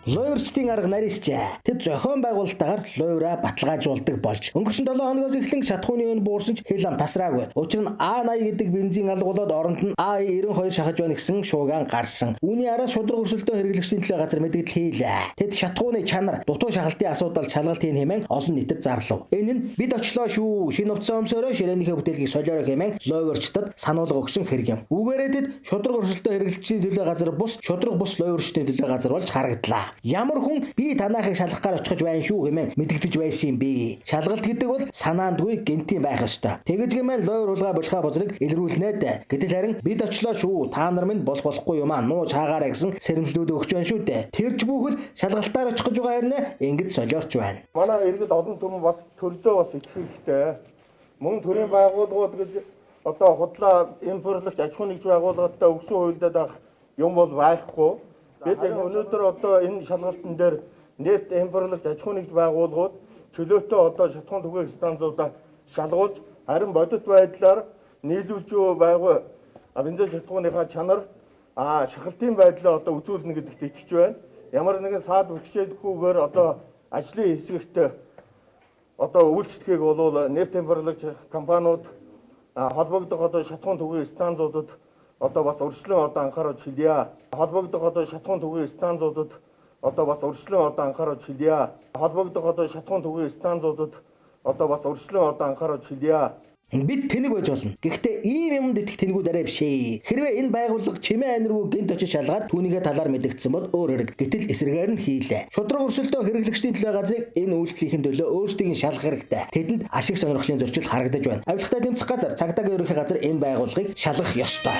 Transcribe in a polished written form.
Луйварчдын арга нарийсчээ. Тэд зохион байгуулалтаагаар луйвраа баталгаажуулдаг болж өнгөрсөн 7 хоногоос эхлэн шатхууны өн буурсаж хэл ам тасраагүй. Учир нь А80 гэдэг бензин алга болоод оронд нь А92 шахаж байна гэсэн шуугиан гарсан. Үүний араас шудраг өрсөлдөө хэрэглэгчдийн төлөө газар мэдээлэл хийлээ. Тэд шатхууны чанар, дутуу шахалтын асуудал шалгалт хийн хэмээн олон нийтэд зарлав. Энэ нь бид очлоо шүү. Шинэ хувцас өмсөөрөө ширээнийхээ бүтээлгийг солиороо хэмээн луйварчдад сануулга өгсөн хэрэг юм. Үүгээрээ тэд шудраг өрсөлдөө хэрэглэгчдийн төлөө газар бус, шудраг бус луйварчдын төлөө газар болж харагдлаа. Ямар хүн би танаахыг шалгахаар очихж байна шүү хэмээн мэдэгдэж байсан юм бэ? Шалгалт гэдэг бол санаандгүй гэнтийн байх ёстой. Тэгэж гэмээр лойр улгаа болохаа бозрыг илрүүлнэ дээ. Гэтэл харин бид очлоо шүү. Та нар минь болохгүй юм аа. Нууж хаагаарай гэсэн сэрэмжлүүд өгч байна шүү дээ. Тэрч бүхэл шалгалтаар очих гэж байгаа хэрнээ ингэж солиорч байна. Манай иргэд олон түмэн бас төрлөө бас их хэрэгтэй. Мөн төрийн байгууллагууд гэж одоо худлаа импортлогч аж ахуйн нэгж байгууллагатай өгсөн хуульдад авах юм бол байхгүй. Бид өнөөдөр одоо энэ шалгалтын дээр нефт импортлогч аж ахуйн нэгж байгууллагууд чөлөөтэй одоо шатхуун түгээх станцуудаа шалгуулж харин бодит байдлаар нийлүүлж байгуу бензин шатхууныхаа чанар шахалтын байдлаа одоо үзүүлнэ гэдэгт итгэж байна. Ямар нэгэн саад бэлчээдгүйгээр одоо ажлын хэсэгт одоо үйлчлэгийг бол нефт импортлогч компаниуд холбогдох одоо шатхуун түгээх станцуудад одоо бас урьдчилан одоо анхааруулж хэлье. Холбогдох одоо шатхуун түгээх станцуудад одоо бас урьдчилан одоо анхааруулж хэлье. Холбогдох одоо шатхуун түгээх станцуудад одоо бас урьдчилан одоо анхааруулж хэлье. Бид тэнэг байж болно. Гэхдээ ийм юмд итгэх тэнгүүд арай биш ээ. Хэрвээ энэ байгууллага чимээ аниргүй гэнт очиж шалгаад түүнийхээ талаар мэдгдсэн бол өөр хэрэг. Гэтэл эсрэгээр нь хийлээ. Шудраг өрсөлдөө хэрэглэгчдийн төлөө газрыг энэ үйлчлэлийн төлөө өөрсдийг нь шалгах хэрэгтэй. Тэдэнд ашиг сонирхлын зөрчил харагдаж байна. Авилгатай тэмцэх газар, цагдаагийн ерөнхий газар энэ байгууллагыг шалгах ёстой.